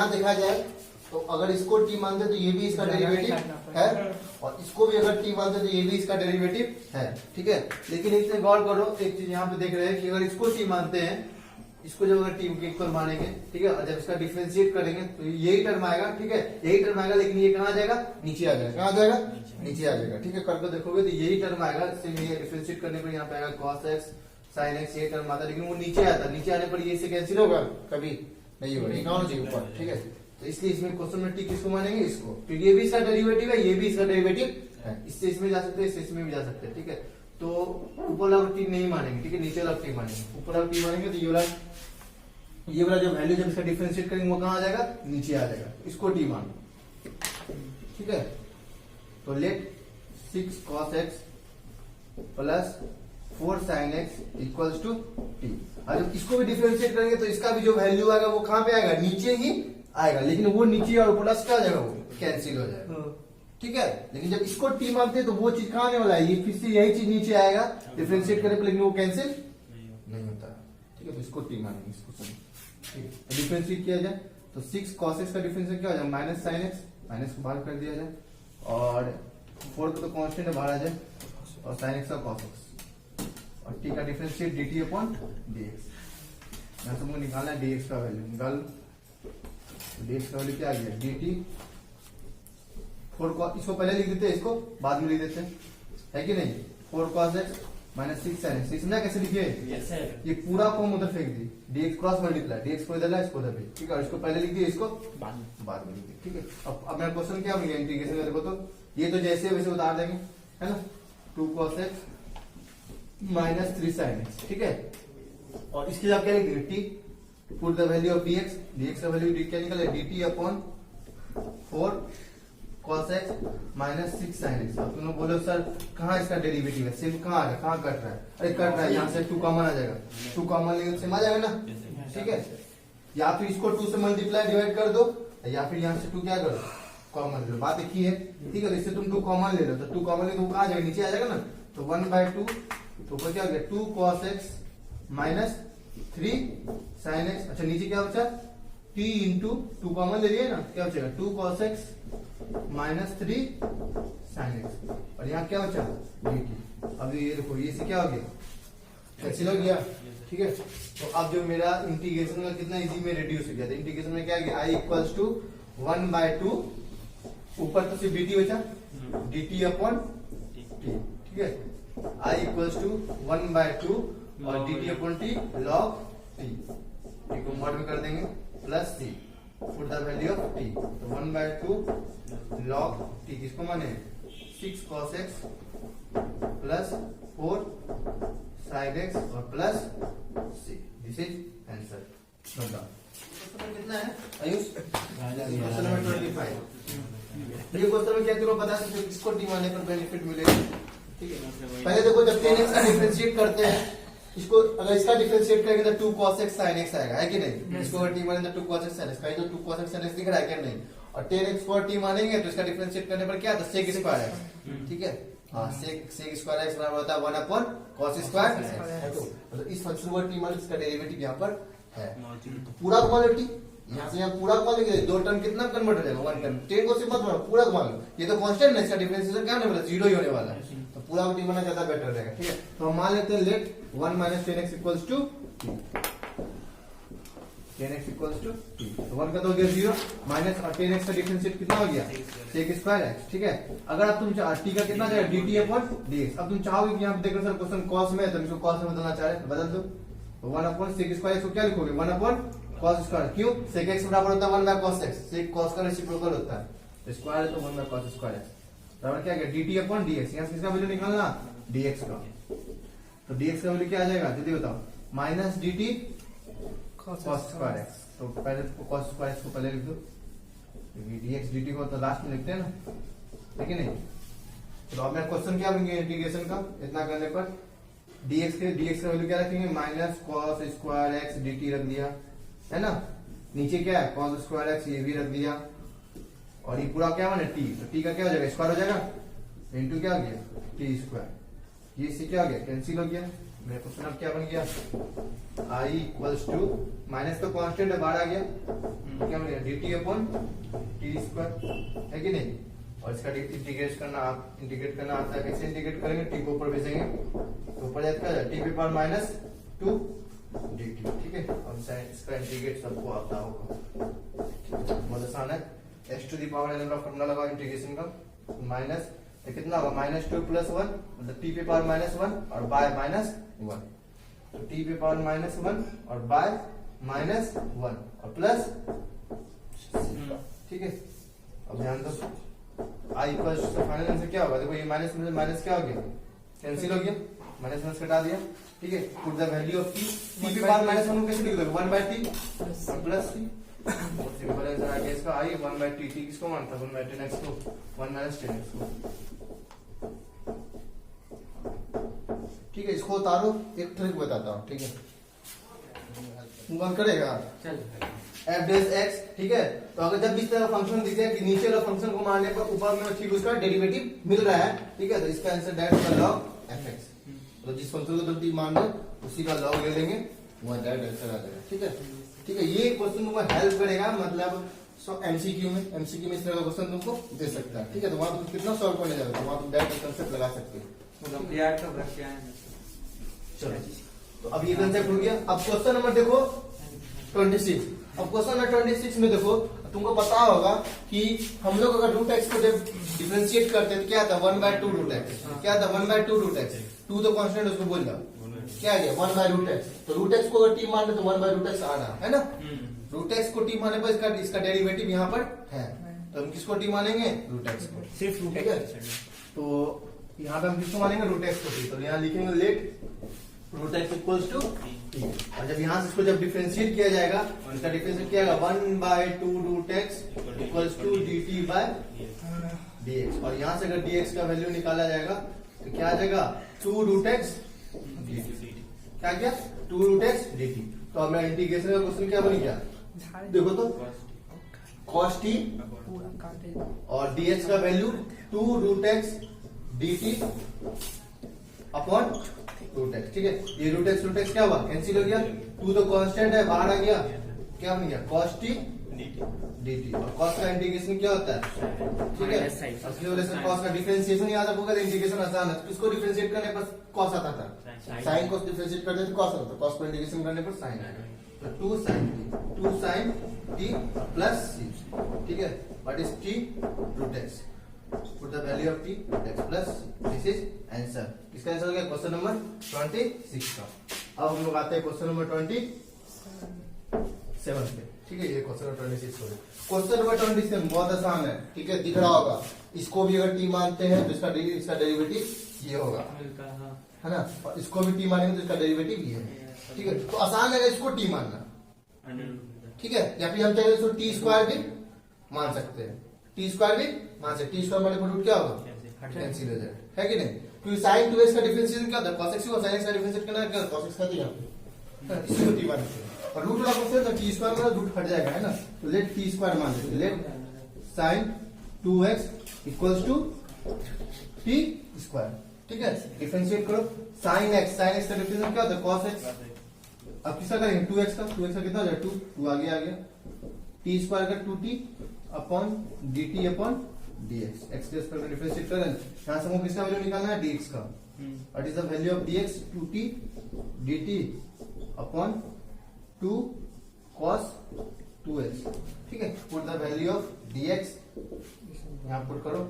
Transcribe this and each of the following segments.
यहाँ देखा जाए तो अगर इसको टी मानते तो ये भी इसका डेरिवेटिव है, और इसको भी अगर टी मानते तो ये भी इसका डेरिवेटिव है, ठीक है। लेकिन एक चीज गौर करो, एक चीज यहाँ पे देख रहे हैं कि अगर इसको टी मानते हैं, इसको जब अगर टी के इक्वल मानेंगे, ठीक है, और जब इसका डिफरेंशिएट करेंगे तो यही टर्म आएगा, ठीक है, यही टर्म आएगा, लेकिन ये कहाँ आ जाएगा, नीचे आ जाएगा, कहाँ आ जाएगा, नीचे आ जाएगा, ठीक है। करके देखोगे तो यही टर्म आएगा, इससे डिफरेंशिएट करने पर यहाँ पे आएगा cos x sin x, ये टर्म आता है, लेकिन वो नीचे आता है, नीचे आने पर ये से कैंसिल होगा, कभी नहीं होगा, ये कौन चाहिए ऊपर, ठीक है। तो इसलिए इसमें क्वेश्चन में टी किसको मानेंगे, इसको, क्योंकि ये भी इसका डेरिवेटिव है, ये भी इसका डेरिवेटिव है, इससे इसमें जा सकते हैं, इससे इसमें भी जा सकते हैं, ठीक है। तो ऊपर वाला टी नहीं मानेंगे, ठीक है, नीचे वाला टी मानेंगे। ऊपर वाला टी मानेंगे तो ये वाला जो वैल्यू जब इसका डिफरेंशिएट करेंगे वो कहाँ आ जाएगा, नीचे आ जाएगा, इसको टी मान, ठीक है। तो let 6 cos x plus 4 sin x equals to t. और जब इसको भी डिफरेंशिएट करेंगे तो इसका भी जो वैल्यू आएगा वो कहाँ पे आएगा, नीचे ही आएगा, लेकिन वो नीचे और प्लस क्या आ जाएगा, वो कैंसिल हो जाएगा, ठीक है। लेकिन जब इसको टी मानते हैं तो वो चीज कहाँ आने वाला है, ये फिर से यही चीज नीचे आएगा डिफरेंशिएट करने पर, लेकिन वो कैंसिल नहीं होता, ठीक है। तो इसको टी मानेंगे, इसको ठीक है। डिफरेंशिएट किया जाए तो 6 cos x का डिफरेंशिएट क्या हो जाए, माइनस sin x, माइनस को बाहर कर दिया जाए, और 4 को तो कांस्टेंट है, बाहर आ जाए, और sin x का cos x, और t का डिफरेंशिएट dt अपॉन dx। यहाँ से मुझे निकालना है dx का वैल्यू, निकाल dx का वैल्यू क्या आ गया, dt 4 को इसको पहले लिख देते हैं, इसको बाद में लिख देते हैं, है कि नहीं। 4 cos x minus 6 sin x, इसमें कैसे लिखिए, ये पूरा फॉर्म उधर फेंक दी, dx क्रॉस मल्टीप्लाई, dx को इधर ला, इसको उधर, ठीक है, और इसको पहले लिख दिए, इसको बाद में लिख दिए, ठीक है। अब मेरा क्वेश्चन क्या होगा, इंटीग्रेशन का देखो तो ये तो जैसे वैसे उतार देंगे, है ना, 2 cos x minus 3 sin x, ठीक है। और इसके लिए आप क्या लिख देंगे, t put the value of dx, dx का वैल्यू क्या निकला, dt upon 4 cos x minus 6 sin x। अब तुम लोग बोलो सर कहाँ इसका डेरिवेटिव है, सिर्फ कहाँ आ रहा है, कहाँ कट रहा है, अरे कट रहा है, यहाँ से 2 कॉमन आ जाएगा, 2 कॉमन लेंगे सेम आ जाएगा ना, ठीक है। या फिर इसको 2 से मल्टीप्लाई डिवाइड कर दो, या फिर यहाँ से 2 क्या करो, कॉमन लो, बात एक ही है, ठीक है। इससे तुम 2 कॉमन ले लो, तो 2 कॉमन ले तो कहाँ आ जाएगा, नीचे आ जाएगा ना, तो 1/2, तो ऊपर क्या हो गया, 2 cos x minus 3 sin x, अच्छा नीचे क्या बचा, t इंटू 2 कॉमन ले लिए ना, क्या बचेगा, 2 cos x minus 3 sin x, और यहाँ क्या बचा, dt। अब ये देखो, ये से क्या हो गया, कैंसिल हो गया, ठीक है। तो अब जो मेरा इंटीग्रेशन का कितना इजी में रिड्यूस हो गया, तो इंटीग्रेशन में क्या गया, i इक्वल्स टू 1/2, ऊपर तो सिर्फ dt बचा, dt अपॉन t, ठीक है। i इक्वल्स टू 1/2 और dt upon t log t, ठीक को मॉड में कर देंगे, plus c put the value of t, तो 1/2 log t किसको माने, 6 cos x plus 4 sin x और plus c, this is answer. कितना है आयुष, क्वेश्चन नंबर 25। ये क्वेश्चन में क्या तुमको पता है कि किसको टी मानने पर बेनिफिट मिलेगा, ठीक है। पहले देखो, जब 10x का डिफरेंशिएट करते हैं, इसको अगर इसका डिफरेंशिएट करेंगे तो 2 cos x sin x आएगा, है कि नहीं। इसको अगर टी मानेंगे तो 2 cos x sin x, कहीं तो 2 cos x sin x दिख रहा है क्या, नहीं। और 10x को टी मानेंगे तो इसका डिफरेंशिएट करने पर क्या आता है, sec स्क्वायर x, ठीक है। हाँ, sec स्क्वायर x बराबर होता है 1/cos स्क्वायर x। तो इस फंक्शन को टी मान, इसका डेरिवेटिव यहाँ पर है, तो पूरा घुमा लो टी, यहाँ से यहाँ पूरा घुमा लेंगे, 2 टर्म कितना कन्वर्ट हो जाएगा, 1 टर्म, 10 को सिर्फ मत बढ़ाओ, पूरा घुमा लो, ये तो कांस्टेंट है, इसका डिफरेंशिएशन क्या होने वाला है, 0 ही होने वाला है, तो पूरा टी माना ज्यादा बेटर रहेगा, ठीक है। तो हम मान लेते हैं let 1 minus 10x equals to 10x equals to t, तो 1 का तो हो गया 0, माइनस और 10x का डिफरेंशिएट कितना हो गया, sec स्क्वायर x, ठीक है। अगर अब तुम t का कितना जाएगा, dt अपॉन dx। अब तुम चाहोगे कि यहाँ पे देखो सर क्वेश्चन cos में है, तो इसको cos में बदलना चाह रहे हैं, बदल दो, तो 1 अपॉन sec स्क्वायर x को क्या लिखोगे, 1 अपॉन cos स्क्वायर, क्यों, sec x बराबर होता है 1/cos x, sec cos का रेसिप्रोकल होता है, तो स्क्वायर है तो 1/cos स्क्वायर x बराबर क्या गया, dt अपॉन dx। यहाँ से किसका वैल्यू निकालना, dx का, तो dx का वैल्यू क्या आ जाएगा, जल्दी बताओ, minus dt cos square x, तो पहले cos स्क्वायर x को पहले लिख दो, dx dt को तो लास्ट में लिखते हैं ना, ठीक है नहीं। तो अब मेरा क्वेश्चन क्या बनेगा इंटीग्रेशन का, इतना करने पर dx का वैल्यू क्या रखेंगे, minus cos square x dt रख दिया, है ना। नीचे क्या है, cos स्क्वायर x, ये भी रख दिया, और ये पूरा क्या बने t, तो t का क्या हो जाएगा, स्क्वायर हो जाएगा, इंटू क्या हो गया, t स्क्वायर, ये इससे क्या हो गया, कैंसिल हो गया, मेरे क्वेश्चन अब क्या बन गया, I इक्वल्स टू माइनस तो कांस्टेंट है बाहर आ गया, क्या बन गया dt अपॉन टी स्क्वायर, है कि नहीं। और इसका इंटीग्रेट करना आता है, कैसे इंटीग्रेट करेंगे, टी को ऊपर भेजेंगे तो ऊपर जाएगा टी पे पावर माइनस 2 dt, ठीक है। और इसका इंटीग्रेट सबको आता होगा, बहुत आसान है। x to the power n का फॉर्मूला लगाओ इंटीग्रेशन का, माइनस कितना होगा माइनस 2 प्लस 1 मतलब टी पे पावर माइनस 1 और बाय माइनस 1, तो टी पे पावर माइनस 1 और बाय माइनस 1 और प्लस, ठीक है। अब ध्यान दो i इक्वल फाइनल आंसर क्या होगा, देखो ये माइनस में माइनस क्या हो गया, कैंसिल हो गया, माइनस माइनस कटा दिया, ठीक है। Put the value of t, t पे पावर माइनस 1 को कैसे लिख दोगे 1/t plus t, simple answer आ गया इसका i 1/t, t किसको मानता है 1/10x को, 1 - 10x को, ठीक है। इसको उतारो, एक ट्रिक बताता हूँ, ठीक है, करेगा f डैश x, ठीक है। तो अगर जब इस तरह फंक्शन दिखे कि नीचे वाला फंक्शन को मारने पर ऊपर में ठीक उसका डेरिवेटिव मिल रहा है, ठीक है, तो इसका आंसर डायरेक्ट का log fx, तो जिस फंक्शन को तुम मान लो उसी का log ले लेंगे, वो डायरेक्ट आंसर आ जाएगा, ठीक है। ठीक है, ये क्वेश्चन तुमको हेल्प करेगा, मतलब एमसीक्यू में इस तरह का क्वेश्चन तुमको दे सकता है, ठीक है। तो वहां तुम कितना सॉल्व करने जाओगे, तो वहां तुम डायरेक्ट कंसेप्ट लगा सकते हो। चलो, तो अब ये कंसेप्ट हो गया। अब क्वेश्चन नंबर देखो 26। अब क्वेश्चन नंबर 26 में देखो, तुमको पता होगा कि हम लोग अगर रूट एक्स को जब डिफरेंशिएट करते हैं तो क्या था 1/2 रूट एक्स, क्या था 1/2 रूट एक्स, 2 तो कांस्टेंट उसको बोल दो, क्या है 1/रूट एक्स, तो रूट एक्स को अगर टी मान ले तो 1/रूट एक्स आ रहा है ना, रूट एक्स को टी माने पर इसका डेरिवेटिव यहाँ पर है, तो हम किसको टी मानेंगे रूट एक्स को, सिर्फ रूट एक्स। तो यहाँ पे हम किसको मानेंगे रूट एक्स को टी, तो यहाँ लिखेंगे let root x equals to t, और जब यहाँ से इसको जब डिफरेंशिएट किया जाएगा, इसका डिफरेंशिएट किया जाएगा 1/2 root x equals to dt by dx, और यहाँ से अगर dx का वैल्यू निकाला जाएगा तो क्या आ जाएगा 2 रूट एक्स dt, क्या क्या 2 रूट एक्स dt। तो अब मैं इंटीग्रेशन का क्वेश्चन क्या बन गया, देखो तो cos t और dx का value 2 root x dt upon root x, ठीक है। ये रूट एक्स क्या हुआ कैंसिल हो गया, 2 तो कांस्टेंट है बाहर आ गया, क्या बन गया cos t dt, और cos का इंटीग्रेशन क्या होता है, ठीक है, इसकी वजह से cos का डिफरेंशिएशन याद रखोगे तो इंटीग्रेशन आसान है। किसको डिफरेंशिएट करने पर cos आता था, sin को डिफरेंशिएट करते तो cos आता था, cos को इंटीग्रेशन करने पर sin आएगा, तो 2 sin t प्लस c, ठीक है। What is t root x, put the value of t x plus this is answer। इसका आंसर हो गया क्वेश्चन नंबर 26 का। अब हम लोग आते हैं क्वेश्चन नंबर 27 पे, ठीक है। ये क्वेश्चन नंबर 26 हो गया। क्वेश्चन नंबर 27 बहुत आसान है, ठीक है, दिख रहा होगा। इसको भी अगर t मानते हैं तो इसका डेरिवेटिव ये होगा, है ना, और इसको भी t मानेंगे तो इसका डेरिवेटिव ये है, ठीक है। तो आसान है इसको t मानना, ठीक है, या फिर हम चाहे इसको t स्क्वायर भी मान सकते हैं, टी स्क्वायर भी मान सकते, टी स्क्वायर वाले रूट क्या होगा कैंसिल हो जाएगा, है कि नहीं। क्योंकि sin 2x का डिफरेंशिएशन क्या होता है, cos x को sin x का डिफरेंशिएट करना है, क्या cos x का दिया इसको t मान सकते हैं, और रूट वाला क्वेश्चन तो टी स्क्वायर में रूट हट जाएगा, है ना, तो लेट टी स्क्वायर मान लेते, let sin 2x equals to t square, ठीक है। डिफरेंशिएट करो sin x का डिफरेंशिएशन क्या होता है cos x, अब किसका करेंगे 2x का कितना हो जाएगा 2 आगे आ गया, टी स्क्वायर का 2t upon dt upon dx, x के स्क्वायर में डिफरेंशिएट करें, यहां से हमको किसका वैल्यू निकालना है dx का, what is the value of dx 2t dt upon 2 cos 2x, ठीक है। Put the value of dx यहां पुट करो,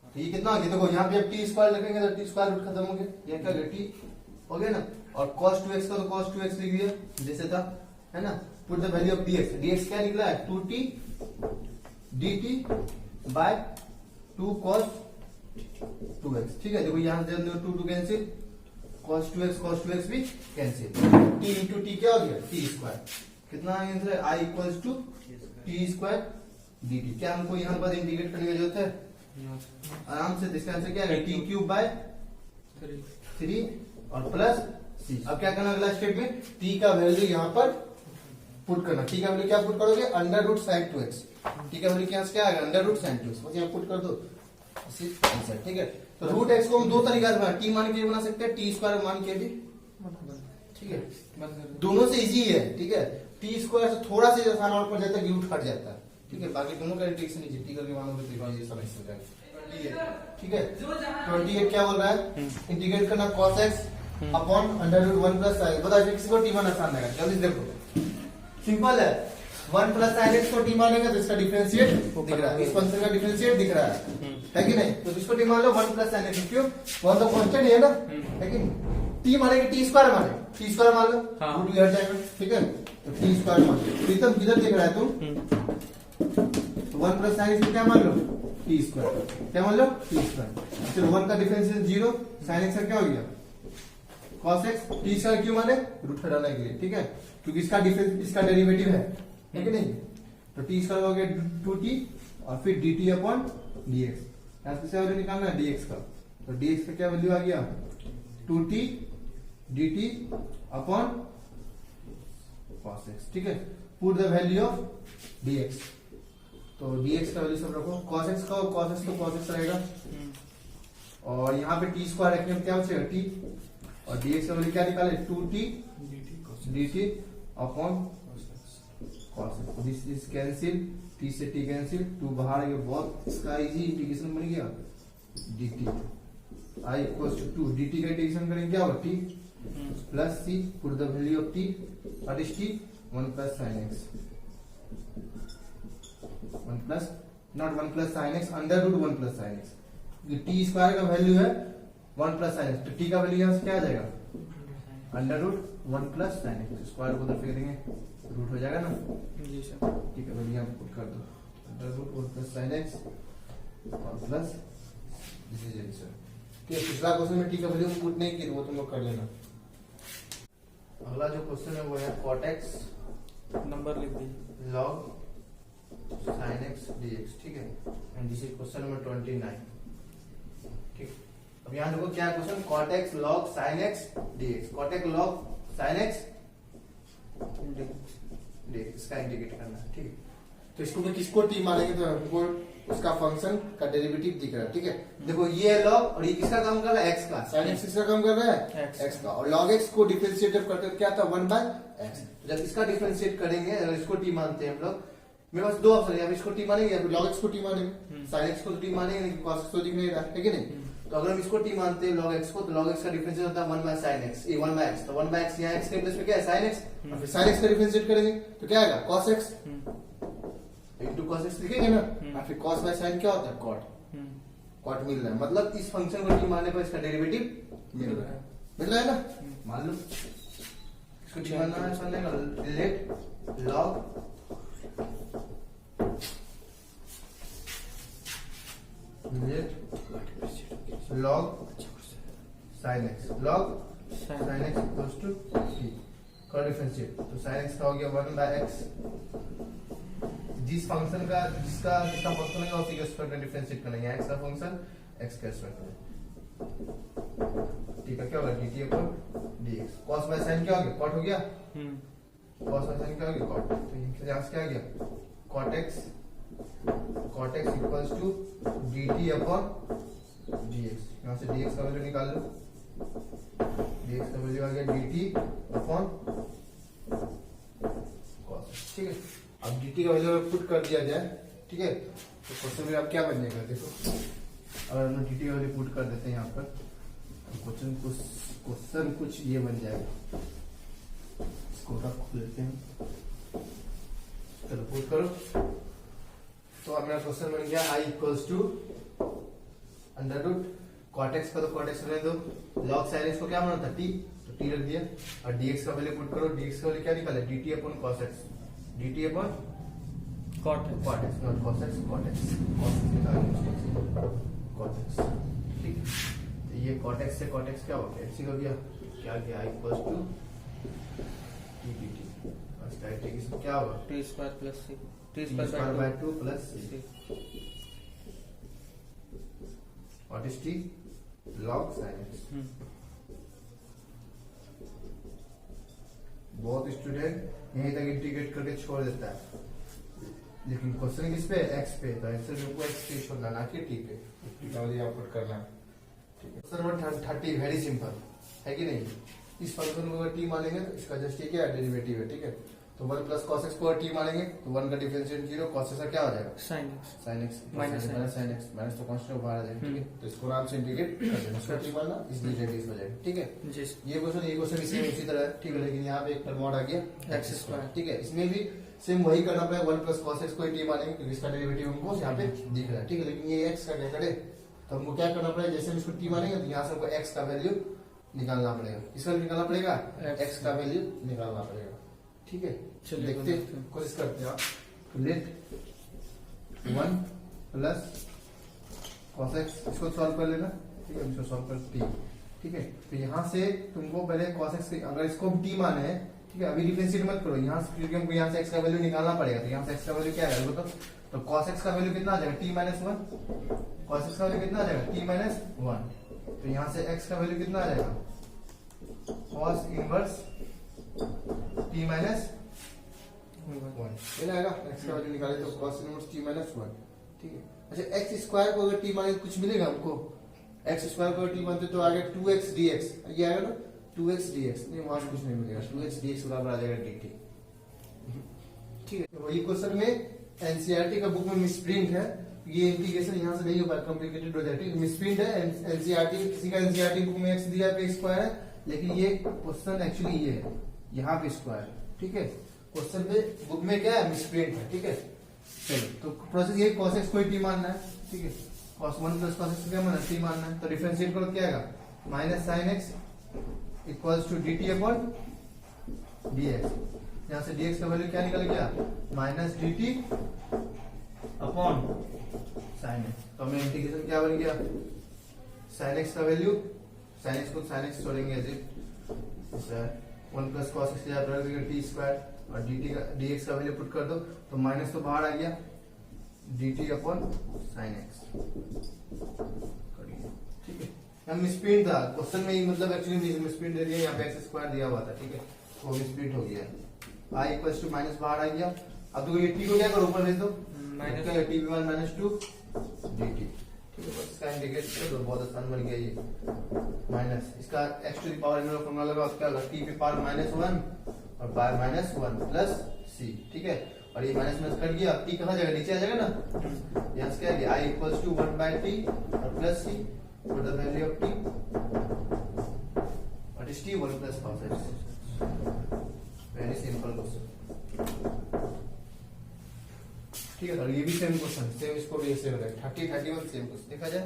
तो ये कितना आ गया, देखो यहाँ पे अब टी स्क्वायर लिखेंगे तो टी स्क्वायर रूट खत्म हो गया, ये क्या टी हो गया ना, और cos 2x का तो cos 2x लिख दिया जैसे था, है ना। Put the value of dx क्या निकला है 2t dt bye 2 cos 2x, ठीक है। देखो यहाँ से 2 कैंसिल, cos 2x भी कैंसिल, t इंटू टी क्या हो गया t स्क्वायर, कितना आंसर है i equals to t square dt। क्या हमको यहाँ पर इंटीग्रेट करने की जरूरत है, आराम से, इसका आंसर क्या है टी क्यूब बाय 3 और प्लस c। अब क्या करना अगला स्टेप में, t का वैल्यू यहाँ पर पुट करना, t का वैल्यू क्या पुट करोगे अंडर रूट sin 2x, ठीक है, क्या आएगा अंडर रूट sin 2x, बस यहाँ पुट कर दो आंसर, ठीक है। तो रूट एक्स को हम दो तरीका से टी मान के भी बना सकते हैं, टी स्क्वायर मान के भी ठीक है, दोनों से इजी है। ठीक है, टी स्क्वायर से थोड़ा सा आसान और पड़ जाता है, रूट हट जाता है। ठीक है, बाकी दोनों का इंटीग्रेशन इजी, टी करके मानोगे तो ये समझ हो जाएगा। ठीक है, 28 क्या बोल रहा है, इंटीग्रेट करना cos x upon under root 1 plus sine. बताओ किसी को टी मान आसान रहेगा, जल्दी से देखो, सिंपल है। 1 प्लस साइन x को टी मानेगा तो इसका डिफरेंशिएट दिख रहा है, इस फंक्शन का डिफरेंशिएट दिख रहा है कि नहीं? तो इसको टी मान लो 1 प्लस साइन x, क्यों? वन तो कांस्टेंट है ना, है कि नहीं? टी मानेगा टी स्क्वायर माने, टी स्क्वायर मान लो, रूट भी हट जाएगा। ठीक है, तो टी स्क्वायर मान लो। प्रीतम किधर दिख रहा है तुम? तो 1 प्लस साइन x क्या मान लो, टी स्क्वायर। क्या मान लो, टी स्क्वायर। चलो 1 का डिफरेंशियल 0, साइन x का क्या हो गया, cos x। टी स्क्वायर क्यों माने, रूट हटाने के लिए। ठीक है, क्योंकि इसका डिफरेंस, इसका डेरिवेटिव है कि नहीं? तो टी स्क्वायर हो गया 2t और फिर dt अपॉन dx। यहां से वैल्यू निकालना है dx का, तो dx का क्या वैल्यू आ गया, 2t dt upon cos x। ठीक है, put the value of dx। तो dx का वैल्यू सब रखो, cos x का, cos x तो cos x रहेगा, और यहाँ पे टी स्क्वायर रखने में क्या बचेगा, t, और dx का वैल्यू क्या निकाले, 2t dt upon cos x। This is cancel, t से t कैंसिल, 2 बाहर गया, बहुत इसका इजी इंटीग्रेशन बन गया, dt i equals to 2, dt का इंटीग्रेशन करेंगे क्या होगा, t plus c, put the value of t, what is t, 1 plus sin x, 1 plus, not 1 plus sin x, under root 1 plus sin x। T square का value है 1 plus sin x, तो t का value यहां से क्या आ जाएगा, under root 1 plus sin x। Square को उधर फेंक देंगे, रूट हो जाएगा ना जी सर। ठीक है, वैल्यू यहां पुट कर दो, under root 1 plus sin x और प्लस दिस इज आंसर। ठीक है, पिछला क्वेश्चन में टी का वैल्यू पुट नहीं की, वो तुम लोग कर लेना। अगला जो क्वेश्चन है वो है cot x नंबर लिख दीजिए, log sin x dx। ठीक है, and this is question number 29। ठीक, अब यहां देखो क्या question, cot x log sin x dx, cot x log sin x dx, इसका इंटीग्रेट करना है। ठीक है, तो इसको भी किसको टी मानेंगे तो हमको उसका फंक्शन का डेरिवेटिव दिख रहा है। ठीक है, देखो ये है log, और ये किसका काम कर रहा है, x का, sin x किसका काम कर रहा है, x का, और log x को डिफरेंशिएट करते क्या था, 1 बाय x। जब इसका डिफरेंशिएट करेंगे, अगर इसको टी मानते हैं हम लोग, मेरे पास दो ऑप्शन है, या इसको टी मानेंगे या फिर log x को टी मानेंगे। sin x को तो टी मानेंगे लेकिन cos x तो दिख नहीं रहा है कि नहीं? तो अगर हम इसको टी मानते हैं log x को, तो log x का डिफरेंशिएट होता है 1 बाय sin x, ये 1 बाय x, तो 1 बाय x यहाँ x के प्लेस में क्या है, sin x, और फिर sin x का डिफरेंशिएट करेंगे तो क्या आएगा, cos x into cos x लिखेंगे ना, और फिर cos बाय sin क्या होता है, cot मिल रहा है, मतलब इस फंक्शन को टी मानने पर इसका डेरिवेटिव मिल रहा है ना। मान लो इसको टी मानना है, समझ लेगा, let log sin x, log sin x equals to t का डिफरेंशिएट, तो sin x का हो गया 1 बाय x। जिस फंक्शन का जिसका फंक्शन है उसी के स्क्वायर में डिफरेंशिएट करना है, x का फंक्शन x का स्क्वायर करें, ठीक है, क्या होगा dt upon dx। cos by sin क्या हो गया, cot हो गया, cos बाय sin क्या हो गया, cot। तो यहां से क्या आ गया, cot x equals to dt upon dx। यहां से dx का वैल्यू निकाल लो, dx का वैल्यू आ गया dt अपॉन cos। ठीक है, अब dt का वैल्यू पुट कर दिया जाए, ठीक है, तो क्वेश्चन में अब क्या बन जाएगा, देखो अगर हम dt का वैल्यू पुट कर देते हैं यहाँ पर, क्वेश्चन कुछ ये बन जाएगा, इसको खोल लेते हैं, चलो पुट करो। तो अब मेरा क्वेश्चन बन गया i equals to under root cot x का, तो cot x रहने दो, log sin x को क्या माना था, t, तो t रख दिया, और dx का वैल्यू पुट करो, dx का वैल्यू क्या निकाले, dt upon cos x, dt upon cot x, not cos x, cot x, cot x। ठीक, तो ये cot x से cot x क्या हो गया, x हो गया, क्या गया, i equals to t dt, और इसका इंटीग्रेशन क्या होगा, t square plus c, t square by 2 plus c, what is t, log sin x। बहुत स्टूडेंट यहीं तक इंटीग्रेट करके छोड़ देता है, लेकिन क्वेश्चन किस पे, x पे, तो आंसर को x पे छोड़ना, ना कि t पे, टी का वैल्यू पुट करना। ठीक है, क्वेश्चन नंबर 30 वेरी सिंपल है कि नहीं, इस फंक्शन को अगर टी मानेंगे तो इसका जस्ट ये क्या है, डेरिवेटिव है, ठीक है। तो 1 प्लस cos x को अगर टी मानेंगे तो 1 का डिफरेंशिएट 0, cos x का क्या हो जाएगा, sine sin x minus sin x, minus तो कांस्टेंट बाहर आ जाएगा, ठीक है। तो इसको आराम से इंटीग्रेट कर देना, इसको टी मानना, इसलिए जेड हो जाएगा, ठीक है। जी ये क्वेश्चन सेम उसी तरह है, ठीक है, लेकिन यहाँ पे एक टर्म और आ गया एक्स स्क्वायर, ठीक है। इसमें भी सेम वही करना पड़ेगा, 1 प्लस cos x को टी मानेंगे क्योंकि इसका डेरिवेटिव हमको यहाँ पे दिख रहा है, ठीक है। लेकिन ये x का क्या करे, तो हमको क्या करना पड़ेगा, जैसे हम इसको टी मानेंगे तो यहाँ से हमको x का वैल्यू निकालना पड़ेगा, इसका निकालना पड़ेगा, x का वैल्यू निकालना पड़ेगा, ठीक है। चलिए देखते कोशिश करते हैं आप। लेट 1 प्लस cos x, इसको सॉल्व कर लेना, ठीक है, इसको सॉल्व कर टी, ठीक है। तो यहाँ से तुमको पहले cos x अगर इसको टी माने हैं, ठीक है, अभी डिफरेंशिएट मत करो यहाँ से, क्योंकि हमको यहाँ से x का वैल्यू निकालना पड़ेगा। तो यहाँ से x का वैल्यू क्या है बताओ, तो cos x का वैल्यू कितना आ जाएगा, t माइनस 1, cos x का वैल्यू कितना आ जाएगा, t माइनस 1। तो यहाँ से x का वैल्यू कितना आ जाएगा, cos इनवर्स t माइनस 1 ये आएगा, x का वैल्यू निकाले तो cos इनवर्स t माइनस 1, ठीक है। अच्छा x स्क्वायर को अगर t माने कुछ मिलेगा हमको, x स्क्वायर को अगर t मानते तो आगे 2x dx ये आएगा ना, 2x dx नहीं, वहां से कुछ नहीं मिलेगा, 2x dx बराबर आ जाएगा dt, ठीक है। तो वही क्वेश्चन में एनसीईआरटी का बुक में मिसप्रिंट है, ये इंटीग्रेशन यहाँ से नहीं हो पाया, कॉम्प्लिकेटेड हो जाएगी, मिसप्रिंट है। एनसीईआरटी किसी का एनसीईआरटी बुक में x दिया पे स्क्वायर है, लेकिन ये क्वेश्चन एक्चुअली ये है, यहाँ पे स्क्वायर है, ठीक है। क्वेश्चन पे बुक में क्या है, मिसप्रिंट है, ठीक है। चलो तो प्रोसेस ये cos x को t मानना है, ठीक है, cos 1 प्लस cos x को क्या मानना है, t मानना है। तो डिफरेंशिएट करो क्या आएगा, minus sin x equals to dt upon dx, यहाँ से dx का वैल्यू क्या निकल गया, minus dt upon sin x। तो हमें इंटीग्रेशन क्या बन गया, sin x का वैल्यू, sin x को sin x छोड़ेंगे ऐसे 1 plus cos x t square, और dt का dx का वैल्यू पुट कर दो तो माइनस तो बाहर आ गया, dt अपॉन sin x, ठीक है। हम मिसप्रिंट था क्वेश्चन में ही, मतलब एक्चुअली मिसप्रिंट दे दिया, यहाँ पे x स्क्वायर दिया हुआ था, ठीक है, वो मिसप्रिंट हो गया, i इक्वल्स टू माइनस बाहर आ गया। अब तो ये t को क्या करो, ऊपर भेज दो, माइनस क्या t = माइनस 2 dt, ठीक है, बस इसका इंटीग्रेट कर दो, बहुत आसान बन गया ये। माइनस इसका x to the power inverse formula लगाओ, क्या होगा, t की पावर -1 और पावर -1 प्लस c, ठीक है। और ये माइनस माइनस कट गया, t कहाँ जाएगा, नीचे आ जाएगा ना, यहाँ से क्या है, i इक्वल्स टू 1/t और plus c for the value of t, what is t, 1 plus cos x, very simple question, ठीक है। और ये भी सेम क्वेश्चन, सेम इसको भी ऐसे होगा 30 31 सेम क्वेश्चन। देखा जाए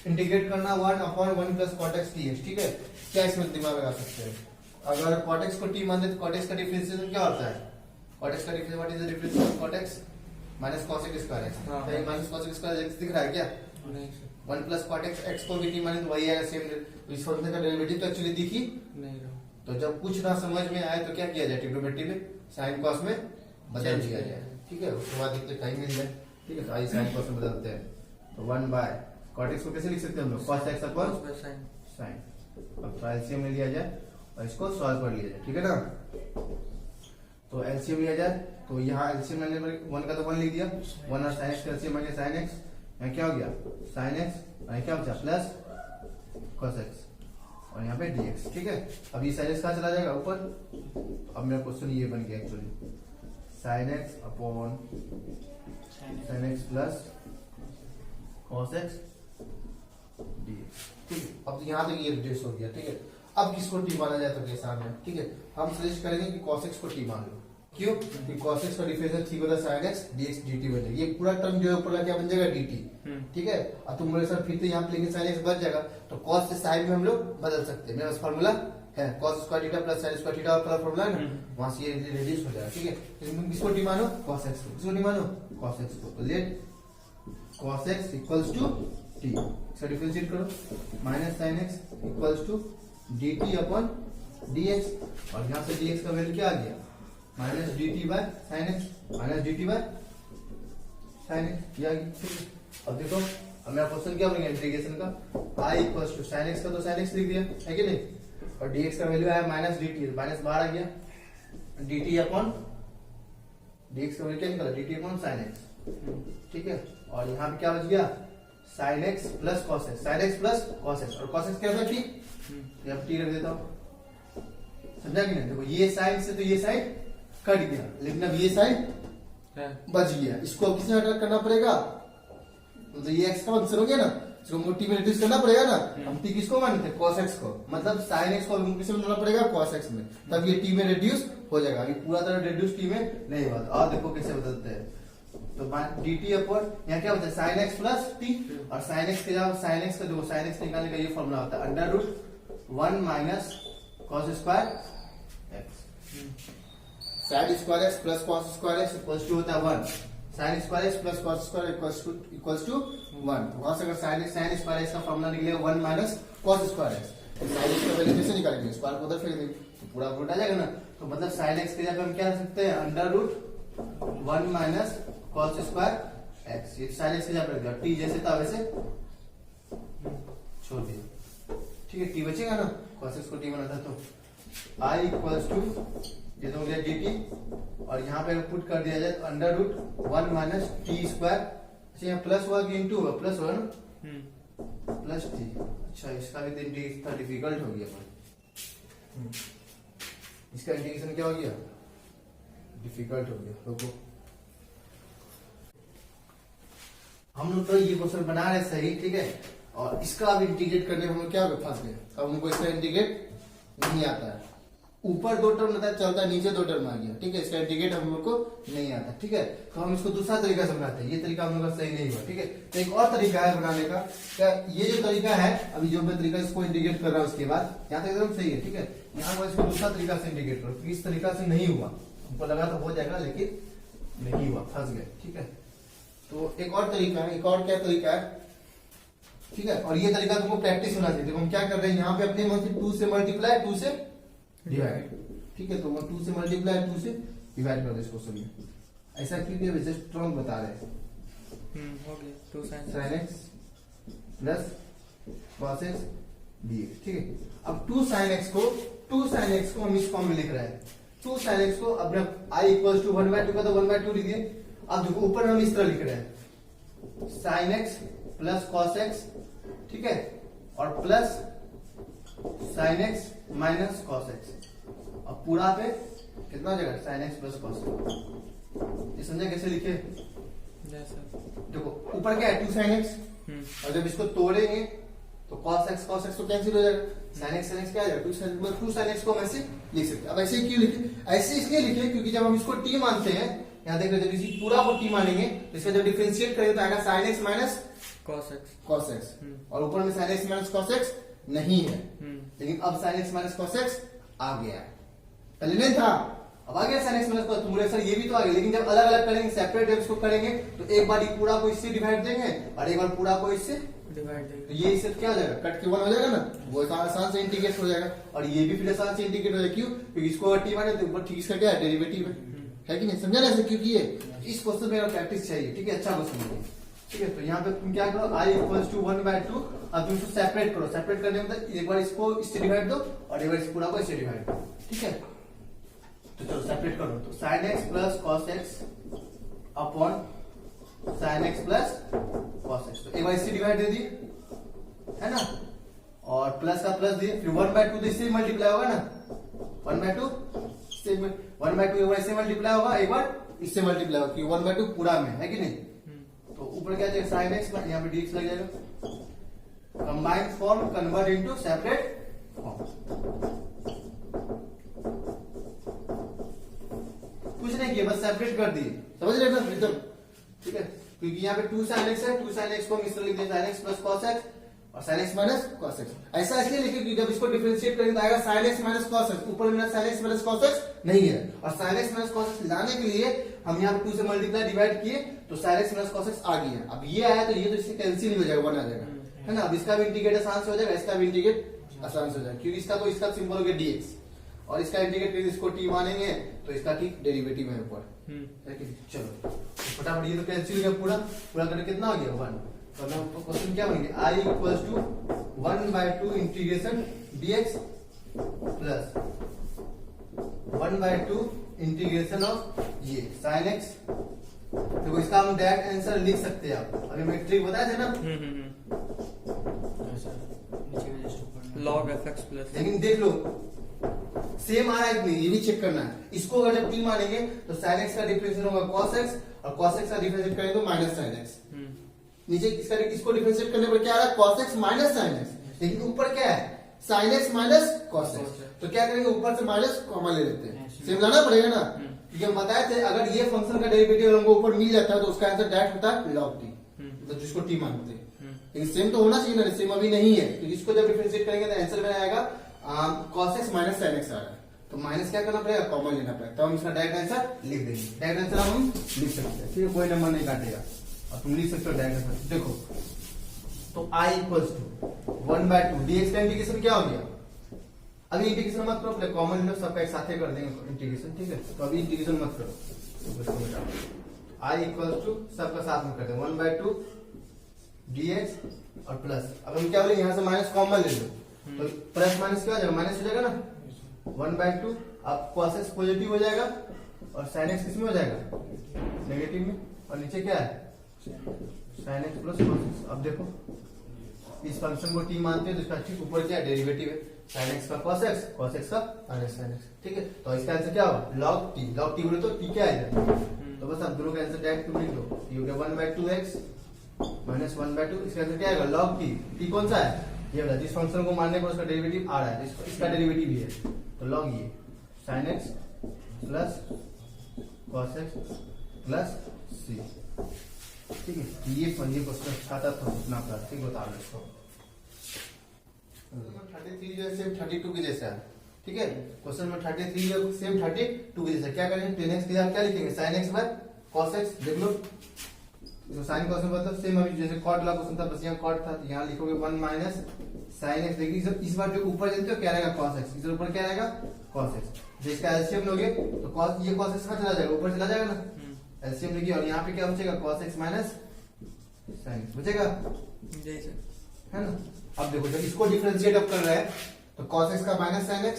इंटीग्रेट करना 1 upon 1 plus cot x dx, ठीक है। क्या इसमें दिमाग लगा सकते हैं, अगर cot x को t मान दे तो cot x का डिफरेंशिएशन क्या होता है, cot x का differentiation, what is the difference of cot x minus cos x square x, तो ये minus cos x square x दिख रहा है क्या, नहीं 1 प्लस cot x को भी t माने तो वही आएगा सेम, तो इस फंक्शन का डेरिवेटिव तो एक्चुअली दिख ही नहीं रहा। तो जब कुछ ना समझ में आए तो क्या किया जाए, ट्रिग्नोमेट्री में sin cos में बदल दिया जाए, ठीक है। उसके बाद देखते कहीं मिल जाए, ठीक है। तो आई sin cos में बदलते हैं, तो 1 बाय cot x को कैसे लिख सकते हैं हम लोग, cos x अपॉन sin। अब तो एलसीएम में लिया जाए और इसको सॉल्व कर लिया जाए, ठीक है ना। तो एलसीएम लिया जाए, तो यहाँ एलसीएम लेने पर 1 का तो 1 लिख दिया, 1 और sin x का एलसीएम आ गया sin x, यहाँ क्या हो गया sin x, और क्या बचा प्लस cos x, और यहाँ पे dx, ठीक है। अब ये sin x कहाँ चला जाएगा ऊपर, तो अब मेरा क्वेश्चन ये बन गया actually, sin x upon sin x plus cos x dx, ठीक है। अब यहाँ तक ये रिड्यूस हो गया, ठीक है। अब किसको t माना जाए तो कैसा है, ठीक है। हम सजेस्ट करेंगे कि cos x को t मान लो, क्यों, कि cos x का डिफरेंशियल ठीक होता है sin x dx dt बन जाएगा, ये पूरा टर्म जो है ऊपर क्या बन जाएगा dt, ठीक है। अब तुम बोले सर फिर तो यहाँ पे लेकिन sin x बच जाएगा, तो cos से sin में हम लोग बदल सकते हैं, मेरे पास फार्मूला है cos square theta plus sin square theta का फार्मूला है ना, वहां से ये रिड्यूस हो जाएगा, ठीक है। इसमें किसको t मानो, cos x को, किसको t मानो, cos x को। तो let cos x equals to t, इसका डिफरेंशिएट करो, minus sin x equals to dt upon dx, और यहाँ से dx का वैल्यू क्या आ गया, minus dt by sin x, minus dt by sin x, ये आ गया, ठीक है। अब देखो अब मेरा क्वेश्चन क्या बनेगा इंटीग्रेशन का, i equals to sin x का तो sin x लिख दिया है कि नहीं, और dx का वैल्यू आया माइनस dt, माइनस बाहर आ गया, dt अपॉन dx का वैल्यू क्या निकला, dt अपॉन sin x, ठीक है। और यहाँ पे क्या बच गया, sin x plus cos x, sin x plus cos x, और cos x क्या था t, यहाँ t रख देता हूँ, समझा कि नहीं? देखो ये साइड से तो ये साइड कट गया, लेकिन अब ये साइड बच गया। इसको अब किससे हटा करना पड़ेगा? तो ये एक्स का फंक्शन हो गया ना, इसको मोटी में रिड्यूस करना पड़ेगा ना। हम टी किसको मानते हैं? cos x को, मतलब sin x को किससे मिलाना पड़ेगा? cos x में, तब ये टी में रिड्यूस हो जाएगा। अभी पूरा तरह रिड्यूस टी में नहीं हुआ। और देखो कैसे बदलते हैं, तो dt अपॉन यहाँ क्या होता है? sin x प्लस टी, और sin x के जब sin x का जो sin x निकालने का ये फॉर्मूला होता है under root 1 minus cos square x। sin square x plus cos square x equals to होता है 1, sin square x plus cos square equals to 1। वहां से अगर sin स्क्वायर x का फॉर्मूला निकलेगा 1 माइनस cos स्क्वायर x, तो sin x का value कैसे निकालेंगे? स्क्वायर को उधर फेंक देंगे तो पूरा रूट आ जाएगा ना। तो मतलब sin x के जगह हम क्या रख सकते हैं? Under root 1 minus cos square x। ये sin x के जगह रख दिया, t जैसे था वैसे छोड़ दिया, ठीक है। t बचेगा ना, cos x को t बना था तो i इक्वल्स टू ये तो हो गया dt, और यहाँ पे पुट कर दिया जाए तो under root 1 minus t square. अच्छा यहाँ प्लस हुआ कि इंटू हुआ? प्लस हुआ ना, प्लस टी। अच्छा इसका भी इतना डिफिकल्ट हो गया भाई, इसका इंटीग्रेशन क्या हो गया? डिफिकल्ट हो गया। देखो हम लोग तो ये क्वेश्चन बना रहे सही, ठीक है, और इसका अब इंटीग्रेट करने में हम लोग क्या हो गया? फंस गए। अब हमको इसका इंटीग्रेट नहीं आता है। ऊपर दो टर्म रहता है चलता है, नीचे दो टर्म आ गया, ठीक है। इसका इंटीग्रेट हम लोग को नहीं आता, ठीक है। तो हम इसको दूसरा तरीका से बनाते हैं। ये तरीका हम लोग का सही नहीं हुआ, ठीक है। तो एक और तरीका है बनाने का। क्या ये जो तरीका है, अभी जो मैं तरीका इसको इंटीग्रेट कर रहा हूँ उसके बाद यहाँ तक एकदम सही है, ठीक है। यहाँ मैं इसको दूसरा तरीका से इंटीग्रेट करूँ, इस तरीका से नहीं हुआ। हमको लगा तो हो जाएगा, लेकिन नहीं हुआ, फंस गए, ठीक है। तो एक और तरीका है, एक और क्या तरीका है, ठीक है। और ये तरीका तुमको प्रैक्टिस होना चाहिए। देखो हम क्या कर रहे हैं यहाँ पे, अपने मन से 2 से मल्टीप्लाई 2 से डिवाइड, ठीक है। तो 2 से मल्टीप्लाई 2 से डिवाइड कर दो इसको सभी। ऐसा क्योंकि अभी जस्ट टर्म बता रहे हैं। हो गया 2 sin x plus cos x dx, ठीक है। अब 2 sin x को हम इस फॉर्म में लिख रहे हैं। 2 sin x को अब i इक्वल्स टू 1/2 का, तो 1/2 लिख दिए। अब देखो ऊपर हम इस तरह लिख रहे हैं sin x plus cos x, ठीक है, और plus sin x minus cos x। अब पूरा पे कितना हो जाएगा? sin x plus cos x। ये समझे कैसे लिखे? देखो ऊपर क्या है? 2 sin x, और जब इसको तोड़ेंगे तो cos x तो कैंसिल हो जाएगा। sin x क्या आ जाएगा? 2 sin x को हम ऐसे लिख सकते हैं। अब ऐसे क्यों लिखे? ऐसे इसलिए लिखे क्योंकि जब हम इसको t मानते हैं, यहाँ देख रहे जब इसी पूरा को t मानेंगे तो इसका जब डिफरेंशिएट करेंगे तो आएगा sin x minus cos x, और ऊपर में sin x minus cos x नहीं है, लेकिन अब sin x minus cos x आ गया। पहले नहीं था, अब आ गया sin x माइनस cos। तुम्हारे सर ये भी तो आ गया, लेकिन जब अलग अलग करेंगे, सेपरेट जब इसको करेंगे तो एक बार ये पूरा को इससे डिवाइड देंगे और एक बार पूरा को इससे डिवाइड देंगे, तो ये इससे क्या हो जाएगा? कट के 1 हो जाएगा ना, वो आसान से इंटीग्रेट हो जाएगा। और ये भी फिर आसान से इंटीग्रेट हो जाएगा। क्यों? क्योंकि इसको टी माने तो ऊपर ठीक इसका क्या है? डेरिवेटिव है कि नहीं? समझा ना? क्योंकि ये इस क्वेश्चन में प्रैक्टिस चाहिए, ठीक है। अच्छा क्वेश्चन है, ठीक है। तो यहाँ पे तुम क्या करो? i equals to 1/2। अब तुम इसको सेपरेट करो। सेपरेट करने में मतलब एक बार इसको इससे डिवाइड दो और एक बार इस पूरा को इससे डिवाइड दो, ठीक है। तो चलो सेपरेट करो। तो sin x plus cos x upon sin x plus cos x। तो एक बार इससे डिवाइड दे दिए, है ना, और प्लस का प्लस दिए, फिर 1/2 तो इससे मल्टीप्लाई होगा ना, 1/2 से 1/2 एक बार इससे मल्टीप्लाई होगा, एक बार इससे मल्टीप्लाई होगा, क्योंकि 1/2 पूरा में है कि नहीं। तो ऊपर क्या जाएगा? sin x, यहाँ पे dx लग जाएगा। Combined form convert into separate form. कुछ नहीं किया, बस सेपरेट कर दिए, समझ रहे हैं एकदम, ठीक है। क्योंकि यहाँ पे 2 sin x है, 2 sin x को हम इस तरह लिख दें sin x plus cos x और sin x minus cos x। ऐसा इसलिए लिखे क्योंकि जब इसको डिफरेंशिएट करेंगे तो आएगा sin x minus cos x। ऊपर मेरा sin x minus cos x नहीं है, और sin x minus cos x लाने के लिए हम यहाँ पे 2 से मल्टीप्लाई डिवाइड किए तो sin x minus cos x आ गया। अब ये आया तो ये तो इससे कैंसिल हो जाएगा, 1 आ जाएगा, है ना। अब इसका भी इंटीग्रेट आसान से हो जाएगा, इसका भी इंटीग्रेट आसान से हो जाएगा, क्योंकि इसका तो इसका सिंबल हो गया dx, और इसका इंटीग्रेट करके इसको t मानेंगे तो इसका ठीक डेरिवेटिव है ऊपर, है कि? चलो फटाफट ये तो कैंसिल हो गया, पूरा पूरा करके कितना हो गया? 1। तो हम क्वेश्चन क्या बनेंगे? i equals to 1/2 integration dx plus 1/2 integration of ये sin x। देखो इसका हम डायरेक्ट आंसर लिख सकते हैं। आप अभी मैं ट्रिक बताया था ना, log fx प्लस, लेकिन देख लो सेम आ रहा है कि नहीं, ये भी चेक करना है। इसको अगर जब t मानेंगे तो sin x का डिफरेंशिएट होगा cos x, और cos x का डिफरेंशिएट करेंगे तो माइनस sin x। नीचे इसको डिफरेंशिएट करने पर क्या आ रहा है, cos x minus sin x, लेकिन ऊपर क्या है, sin x minus cos x। तो क्या करेंगे, ऊपर से माइनस कॉमन ले लेते हैं, सेम लाना पड़ेगा ना, क्योंकि हम बताए थे अगर ये फंक्शन का डेरिवेटिव हमको ऊपर मिल जाता है तो उसका आंसर डायरेक्ट होता है log t, तो जिसको t मानते हैं। लेकिन सेम तो होना चाहिए ना, सेम अभी नहीं है, तो इसको जब डिफरेंशिएट करेंगे तो आंसर में आएगा cos x minus sin x आ रहा है, तो माइनस क्या करना पड़ेगा, कॉमन लेना पड़ेगा, तो हम इसका डायरेक्ट आंसर लिख देंगे। डायरेक्ट आंसर हम लिख सकते हैं, ठीक है, कोई नंबर नहीं काटेगा और तुम लिख सकते हो डायरेक्ट आंसर। देखो तो i इक्वल्स टू 1/2 dx का इंटीग्रेशन क्या हो गया, अभी इंटीग्रेशन मत करो, पहले कॉमन ले लो, सबका एक साथ कर देंगे इंटीग्रेशन, ठीक है। तो अभी इंटीग्रेशन मत करो, तो इसको मिटाओ। i इक्वल्स टू सबका साथ में कर दें 1/2 dx और प्लस, अब हम क्या बोले, यहाँ से माइनस कॉमन ले लो, तो प्लस माइनस क्या हो जाएगा, माइनस हो जाएगा ना 1/2। अब cos x पॉजिटिव हो जाएगा और sin x किसमें हो जाएगा, नेगेटिव में, और नीचे क्या है sin x plus cos x। अब देखो इस फंक्शन को t मानते हैं तो इसका ठीक ऊपर क्या डेरिवेटिव है, sin x का cos x का माइनस sin x, ठीक है। तो इसका आंसर क्या होगा, log t बोले तो t क्या आएगा, तो बस आप दोनों का आंसर डायरेक्ट लिख लो, ये हो गया 1/2x माइनस 1/2, इसका आंसर क्या आएगा log t कौन सा है, ये वाला जिस फंक्शन को मानने पर उसका डेरिवेटिव आ रहा है, इसका डेरिवेटिव भी है, तो log ये sin x plus cos x plus c, ठीक है। ये क्वेश्चन आता था उतना था, ठीक बता रहे इसको 33 जो सेम 32 के जैसा है, ठीक है। क्वेश्चन में 33 जो सेम 32 के जैसा, क्या करेंगे, tan x के साथ क्या लिखेंगे, sin x by cos x, देख लो तो sin cos में मतलब सेम अभी जैसे cot वाला क्वेश्चन था, बस यहाँ cot था, तो यहाँ लिखोगे 1 माइनस sin x, देखिए इस बार जो ऊपर जानते हो क्या रहेगा cos x, इधर ऊपर क्या रहेगा cos x, जिसका एलसीएम लोगे तो cos ये cos x का चला जाएगा, ऊपर चला जाएगा ना, एलसीएम लेगी, और यहाँ पे क्या बचेगा cos x minus sin x बचेगा, है ना। अब देखो जब इसको डिफरेंशिएट अप कर रहे हैं तो cos x का माइनस sin x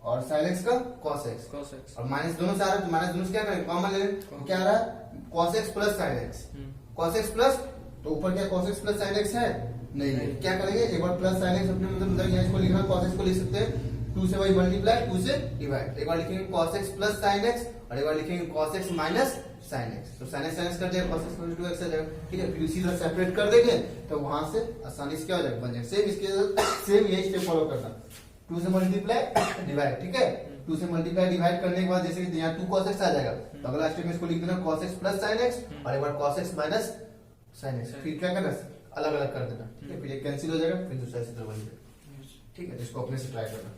और sin x का cos x, और माइनस दोनों से आ रहा है, तो माइनस दोनों से क्या करेंगे, कॉमन ले लें, तो क्या आ रहा है cos x plus sin x, cos x plus, तो ऊपर क्या cos x plus sin x है, नहीं है, क्या करेंगे एक बार प्लस sin x अपने मतलब यहाँ इसको लिखना, cos x को लिख सकते हैं 2 से वही मल्टीप्लाई 2 से डिवाइड, एक बार लिखेंगे cos x plus sin x और एक बार लिखेंगे cos x minus sin x, तो sin x कर जाएगा cos x प्लस 2x आ जाएगा, ठीक है। फिर इसी तरह सेपरेट कर देंगे तो वहां से आसानी से क्या हो जाएगा, बन जाएगा। सेम इसके सेम यही स्टेप फॉलो करना, 2 से मल्टीप्लाई डिवाइड, ठीक है। 2 से मल्टीप्लाई डिवाइड करने के बाद जैसे कि यहाँ 2 cos x आ जाएगा, तो अगला स्टेप में इसको लिख देना cos x plus sin x और एक बार cos x minus sin x, फिर क्या करना, अलग अलग कर देना, ठीक है। फिर ये कैंसिल हो जाएगा, फिर दूसरा इसी तरह बन जाएगा, ठीक है। इसको अपने से ट्राई करना,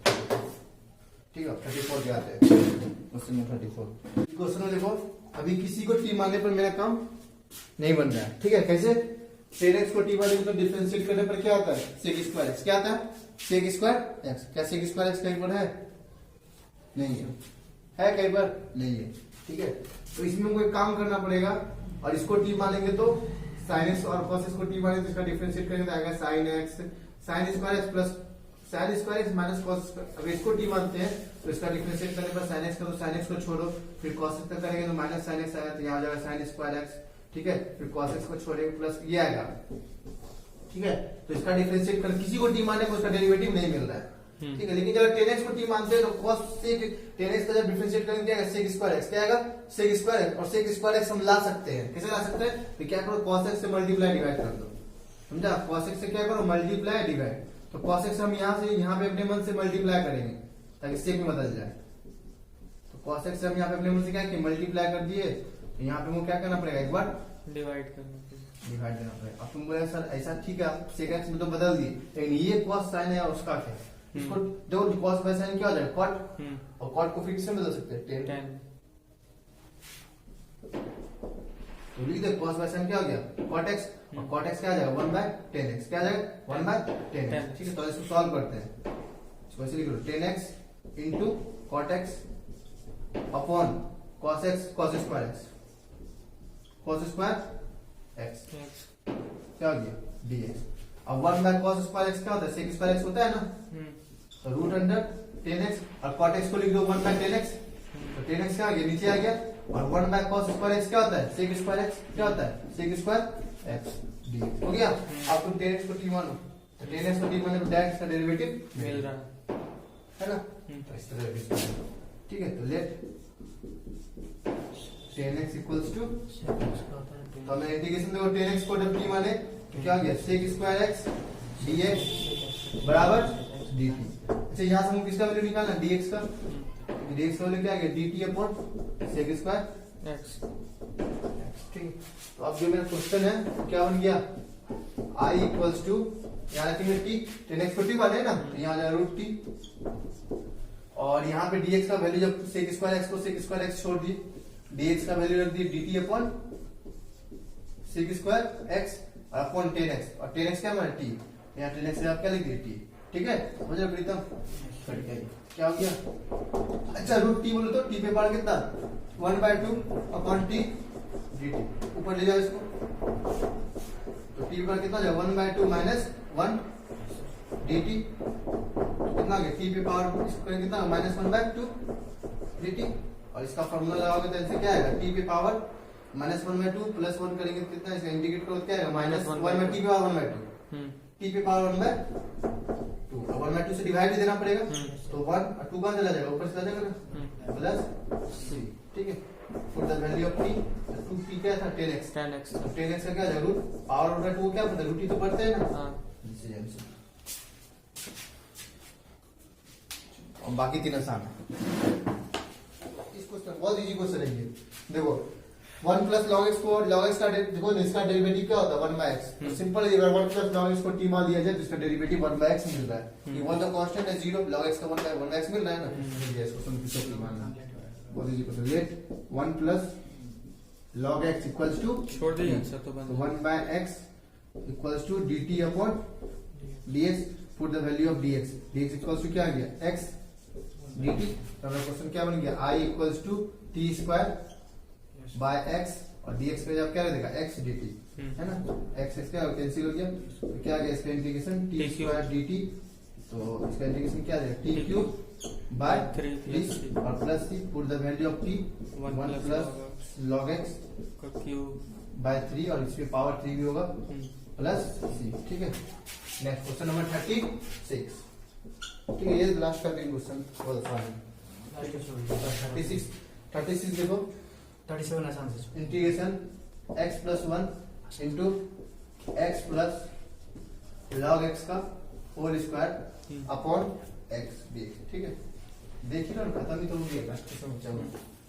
ठीक है। 34 के आते हैं क्वेश्चन में 34 क्वेश्चन में देखो, अभी किसी को t मानने पर मेरा काम नहीं बन रहा है, ठीक है। कैसे, tan x को t मानने पर डिफरेंशिएट करने पर क्या आता है, sec स्क्वायर x, क्या आता है sec स्क्वायर x, क्या sec स्क्वायर x कहीं पर है, नहीं है कहीं पर नहीं है, ठीक है। तो इसमें हमको एक काम करना पड़ेगा, और इसको t मानेंगे तो sin x और cos x को t मानेंगे तो इसका डिफरेंशिएट करेंगे तो आएगा sin square x plus sin square x minus cos, अगर इसको t मानते हैं तो इसका डिफरेंशिएट करने पर sin x का, तो sin x को छोड़ो, फिर cos x का करेंगे तो माइनस sin x आएगा, तो यहाँ आ जाएगा sin स्क्वायर x, ठीक है। फिर cos x को छोड़ेंगे प्लस ये आएगा, ठीक है। तो इसका डिफरेंशिएट कर, किसी को t माने को उसका डेरिवेटिव नहीं मिल रहा है, ठीक है। लेकिन जब tan x को t मानते हैं तो cos sec tan x का जब डिफरेंशिएट करेंगे क्या आएगा, sec स्क्वायर x, क्या आएगा sec स्क्वायर x, और sec स्क्वायर x हम ला सकते हैं, कैसे ला सकते हैं, तो क्या करो cos x से मल्टीप्लाई डिवाइड कर दो, समझा, cos x से क्या करो मल्टीप्लाई डिवाइड, तो cos x हम यहाँ से यहाँ पे अपने मन से मल्टीप्लाई करेंगे ताकि sec में बदल जाए, तो cos x से हम यहाँ पे अपने मन से क्या किया मल्टीप्लाई कर दिए, तो यहाँ पे वो क्या करना पड़ेगा, एक बार डिवाइड करना पड़ेगा, डिवाइड करना पड़ेगा। अब तुम बोले सर ऐसा ठीक है, आप sec x में तो बदल दिए, लेकिन ये cos sin है और उसका क्या, इसको जो cos बाय sin क्या हो जाएगा cot, और cot को फिर किससे बदल सकते हैं, tan, तो लिख दे cos बाय sin क्या हो गया cot x, और cot x क्या आ जाएगा 1/tan x, क्या आ जाएगा 1/tan x, ठीक है। तो इसको सॉल्व करते हैं, इसको ऐसे लिख लो tan x into cot x upon cos x cos square x, cos square x क्या हो गया dx। अब 1/cos स्क्वायर x क्या होता है, sec स्क्वायर x होता है ना, तो रूट अंडर tan x, और cot x को लिख दो 1/tan x, तो tan x क्या आ गया नीचे आ गया, और 1/cos स्क्वायर x क्या होता है, sec स्क्वायर x क्या होता है, sec स्क्वायर x dx हो गया। अब तुम tan x को t मानो, तो tan x को t माने तो डायरेक्ट इसका डेरिवेटिव मिल रहा है, है ना, तो इस तरह इसको, ठीक है। तो लेट 10x इक्वल्स टू, तो हमने इंटीग्रेशन देखो 10x को जब t माने तो क्या हो गया sec स्क्वायर x dx बराबर dt। अच्छा यहाँ से हम किसका वैल्यू निकालना, dx का, dx का वैल्यू क्या आ गया dt upon sec square x, ठीक। तो अब जो मेरा क्वेश्चन है वो क्या बन गया, I इक्वल्स टू, यहाँ रखेंगे t, 10x को t माने ना, तो यहाँ आ जाएगा रूट t, और यहाँ पे dx का वैल्यू जब sec स्क्वायर x को sec स्क्वायर x छोड़ दिए, dx का वैल्यू रख दिए dt upon sec square x upon 10x, और 10x क्या हमारा t, यहाँ 10x से आप क्या लिख दिए t, ठीक है। समझ रहे प्रीतम, क्या हो गया। अच्छा रूट t बोलो तो t पे पावर कितना 1/2 अपॉन t dt, ऊपर ले जाओ इसको, तो t पर कितना जाए 1/2 माइनस 1 dt, तो कितना गया t पे पावर इसको कितना -1/2 dt, और इसका फॉर्मूला लगाओगे तो ऐसे क्या आएगा t पे पावर -1/2 प्लस 1 करेंगे तो कितना, इसका इंटीग्रेट करो क्या आएगा -1 t पे पावर 1/2, t पे पावर 1/2, अब 1/2 से डिवाइड भी देना पड़ेगा, तो 1 और 2 कहां चला जाएगा, ऊपर चला जाएगा ना, प्लस 3, ठीक है। For the value of t, 2t क्या था 10x, 10x का क्या जाएगा रूट पावर ओवर 2 क्या पता, रूट ही तो पढ़ते हैं ना, हां दिस इज आंसर। और बाकी तीन आसान है, इस क्वेश्चन बहुत इजी क्वेश्चन है ये। देखो 1 प्लस log x को, log x का देखो इसका डेरिवेटिव क्या होता है 1/x, तो सिंपल है, अगर 1 प्लस log x को t मान दिया जाए तो इसका डेरिवेटिव 1/x मिल रहा है, ये वन द कांस्टेंट है 0, log x का 1/x मिल रहा है ना, ये क्वेश्चन किसको t मानना, बहुत easy question. Let 1 plus log x equals to, छोड़ दीजिए आंसर तो बन 1/x equals to dt upon dx, put the value of dx, dx equals to क्या आ गया x dt, तो हमारा क्वेश्चन क्या बन गया, I equals to t square by x, और dx पे जब क्या रहेगा x dt, है ना, x क्या कैंसिल हो गया, तो क्या आ गया इसका इंटीग्रेशन t स्क्वायर dt, तो इसका इंटीग्रेशन क्या आ जाएगा t क्यूब बाय 3 और plus c, put the value of t 1 plus log x का क्यूब बाय 3, और इसमें पावर 3 भी होगा प्लस c, ठीक है। नेक्स्ट क्वेश्चन नंबर 36, ठीक है, ये लास्ट का क्वेश्चन बहुत आसान है। 36 देखो 37 आसान से, integration x plus 1 into x plus log x का whole square upon x dx, ठीक है। देखिए ना खत्म ही तो हो गया,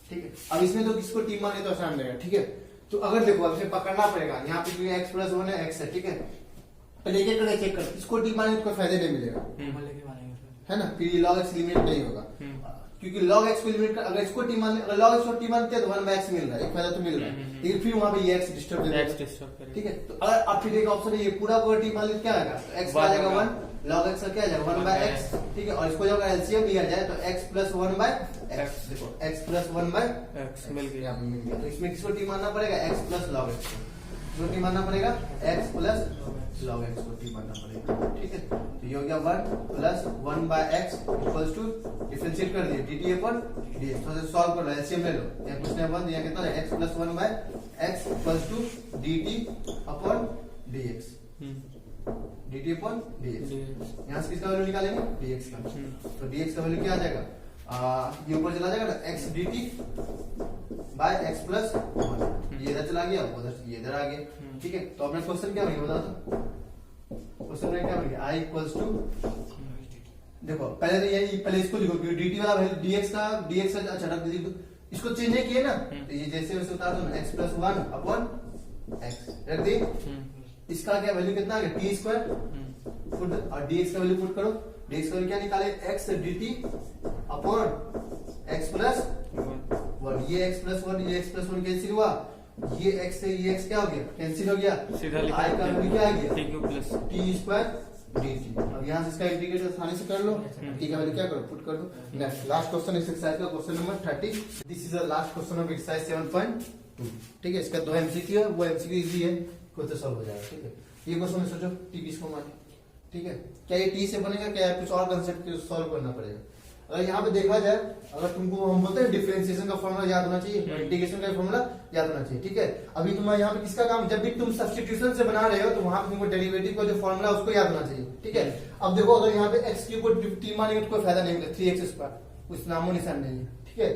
ठीक है। अब इसमें तो किसको टी माने तो आसान रहेगा, ठीक है। तो अगर देखो अब इसे पकड़ना पड़ेगा, यहाँ पे x प्लस 1 है x है, ठीक है, पहले एक एक करके चेक कर, इसको टी माने तो कोई फायदा नहीं मिलेगा, है ना, फिर log x लिमिट नहीं होगा, क्योंकि log x को लिमिट अगर इसको टी मान, अगर log x को टी मानते हैं तो 1/x मिल रहा है, एक फायदा तो मिल रहा है, लेकिन फिर वहां पे ये x डिस्टर्ब करेगा, ठीक है। तो अगर आप फिर एक ऑप्शन है ये पूरा पूरा टी मान ले क्या आएगा, तो x आ जाएगा 1, log x का क्या आ जाएगा 1/x, ठीक है। और इसको जब एलसीएम लिया जाए तो x प्लस 1/x, देखो x प्लस 1/x मिल गया, यहाँ पे मिल गया। तो इसमें किसको टी मानना पड़ेगा, x प्लस log x को टी मानना पड़ेगा, x प्लस log x को टी मानना पड़ेगा, ठीक है। तो ये हो गया 1 plus 1/x equals to differentiate कर दिया dt अपॉन dx, तो सॉल्व कर लो, एलसीएम ले लो, यहाँ कुछ नहीं 1, यहाँ कितना है x plus 1/x equals to dt upon dx, dt upon dx, यहाँ से किसका वैल्यू निकालेंगे dx का, तो dx का वैल्यू क्या आ जाएगा, ये ऊपर चला जाएगा ना x dt by x plus 1, ये इधर चला गया, उधर ये इधर आ गया, ठीक है। तो अपना क्वेश्चन क्या बन गया बता दो, क्वेश्चन में क्या बन गया, i इक्वल्स टू, देखो पहले तो यही, पहले इसको लिखो क्योंकि dt वाला वैल्यू dx का अच्छा रख दीजिए, इसको चेंज नहीं किए ना, तो ये जैसे वैसे उतार दो, x प्लस 1 अपॉन x रख दी, इसका क्या वैल्यू कितना आ गया t स्क्वायर, पुट और dx का वैल्यू पुट करो, dx का वैल्यू क्या निकाले x dt upon x plus 1, ये x प्लस 1 ये x प्लस 1 कैंसिल हुआ, ये x से ये x क्या हो गया कैंसिल हो गया, सीधा i का वैल्यू क्या आ गया t cube plus t square dt। अब यहाँ से इसका इंटीग्रेट आसानी से कर लो, t का वैल्यू क्या करो पुट कर दो। नेक्स्ट लास्ट क्वेश्चन इस एक्सरसाइज का question number 30, this is the last question of exercise 7.2, ठीक है। इसका 2 एमसीक्यू है, वो एमसीक्यू इजी है, कोई तो सॉल्व हो जाएगा, ठीक है। ये क्वेश्चन में सोचो t किसको माने, ठीक है, क्या ये t से बनेगा, क्या कुछ और कंसेप्ट सॉल्व करना पड़ेगा। अगर यहाँ पे देखा जाए, अगर तुमको हम बोलते हैं डिफरेंशिएशन का फॉर्मूला याद होना चाहिए, इंटीग्रेशन का फॉर्मूला याद होना चाहिए, ठीक है। अभी तुम्हारा यहाँ पे किसका काम, जब भी तुम सब्स्टिट्यूशन से बना रहे हो तो वहां पे तुमको डेरिवेटिव का जो फॉर्मूला उसको याद होना चाहिए, ठीक है। अब देखो अगर यहाँ पे एक्स क्यूब को टी मानेंगे तो कोई फायदा नहीं मिलेगा, 3x स्क्वायर कुछ नामो निशान नहीं है, ठीक है।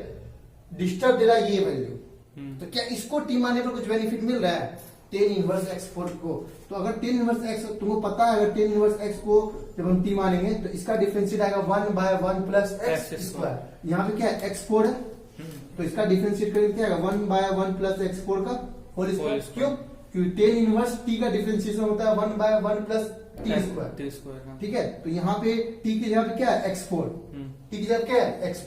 डिस्टर्ब दे रहा है ये वैल्यू, तो क्या इसको टी मानने पर कुछ बेनिफिट मिल रहा है टेन इनवर्स एक्स फोर को? तो अगर टेन इनवर्स एक्स तुमको पता है, अगर टेन इनवर्स एक्स को जब हम टी मानेंगे तो इसका डिफरेंशिएट आएगा 1/1 प्लस एक्स स्क्वायर। यहाँ पे क्या है एक्स फोर है, तो इसका डिफरेंशिएट करेंगे क्या आएगा 1/1 प्लस एक्स फोर का होल स्क्वायर। क्यों? क्योंकि टेन इनवर्स टी का डिफरेंशिएशन होता है 1/1 प्लस टी स्क्वायर, ठीक है। तो यहाँ पे टी की जगह पे क्या है एक्स फोर, टी की जगह क्या है एक्स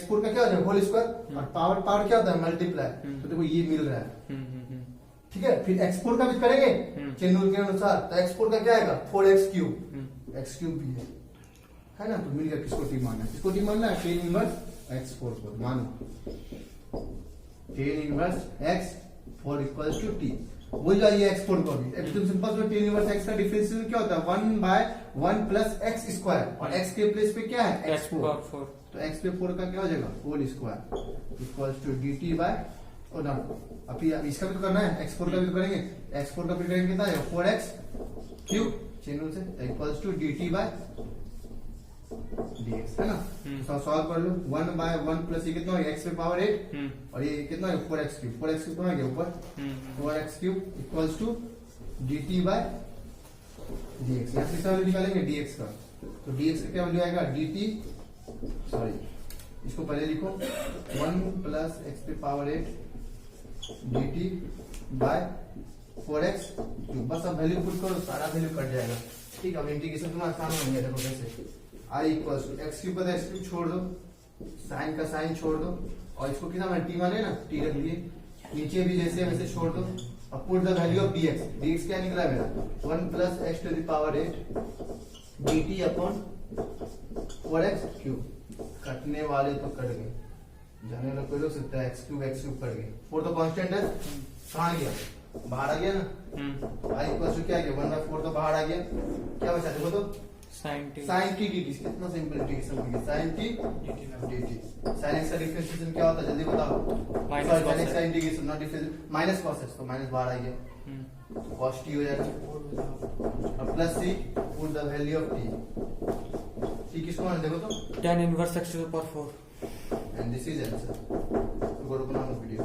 फोर का क्या हो जाएगा होल स्क्वायर, और पावर क्या होता है मल्टीप्लाई, तो देखो ये मिल रहा है, ठीक है। फिर एक्सपोर्ट का भी करेंगे चेन रूल के अनुसार, तो एक्सपोर्ट का क्या आएगा 4x क्यूब भी है ना। तो मिल गया किसको टी मानना है, किसको टी मानना है टेन इनवर्स एक्स फोर को मानो tan inverse x four equal to t. बोल जाइए एक्सपोर्ट को भी एकदम सिंपल, टेन इनवर्स एक्स का डिफरेंशियल क्या होता है 1/1 प्लस एक्स स्क्वायर, और एक्स के प्लेस पे क्या है एक्स फोर, तो एक्स पे 4 का क्या हो जाएगा whole square equal to d t by और ना अभी इसका भी तो करना है, x4 का भी तो करेंगे, x4 का भी करेंगे कितना है 4x क्यूब चेन रूल से equals to dt by dx है ना। तो सॉल्व कर लो 1/1 प्लस ये कितना हो गया x पे पावर 8 और ये कितना है 4x क्यूब कितना आ गया ऊपर 4x cube equals to dt by dx। यहाँ से वैल्यू निकालेंगे dx का, तो dx का क्या वैल्यू आएगा dt, सॉरी इसको पहले लिखो 1 प्लस x पे power 8 dt by 4x cube. बस अब वैल्यू पुट करो सारा वैल्यू कट जाएगा, ठीक है। अब इंटीग्रेशन तुम्हारा आसान हो गया, देखो कैसे i equals to x cube का x क्यूब छोड़ दो, साइन का साइन छोड़ दो, और इसको कितना माने टी माने ना टी रख लिए, नीचे भी जैसे वैसे छोड़ दो, अब put the value of dx क्या निकला मेरा 1 plus x to the power 8 dt upon 4x cube. कटने वाले तो कट गए, जाने वाला कोई हो सकता है एक्स क्यूब कट गए, 4 तो कांस्टेंट है कहाँ गया बाहर आ गया ना, आई इक्वल टू क्या आ गया 1/4 तो बाहर आ गया, क्या बचा देखो तो साइन टी dt, कितना सिंपल इंटीग्रेशन हो गया sine t dt। Sine x का डिफरेंशिएशन क्या होता है जल्दी बताओ, साइन एक्स का integration not differentiation minus cos x, तो माइनस बाहर आ गया कॉस टी हो जाएगा, और plus c put the value of t किसको माने देखो तो tan inverse x to the power 4 and this is answer. Go to बनाओ वीडियो,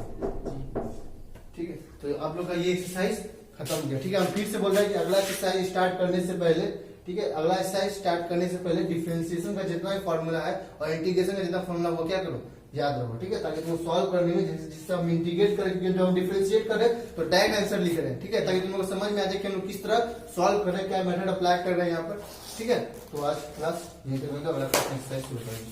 ठीक है। तो आप लोग का ये एक्सरसाइज खत्म हो गया, ठीक है। हम फिर से बोल रहे हैं कि अगला एक्सरसाइज स्टार्ट करने से पहले, ठीक है, अगला एक्सरसाइज स्टार्ट करने से पहले डिफरेंशिएशन का जितना भी फॉर्मूला है और इंटीग्रेशन का जितना फॉर्मूला वो क्या करो याद रखो, ठीक है, ताकि तुम सॉल्व करने में जिससे हम इंटीग्रेट करें जो हम डिफरेंशिएट करें तो डायरेक्ट आंसर लिख रहे हैं, ठीक है, ताकि तुम लोग समझ में आ जाए कि हम लोग किस तरह सॉल्व कर रहे हैं, क्या मेथड अप्लाई कर रहे हैं यहाँ पर, ठीक है। तो आज क्लास यहीं तक होगा, अगला क्लास एक्सरसाइज शुरू करेंगे।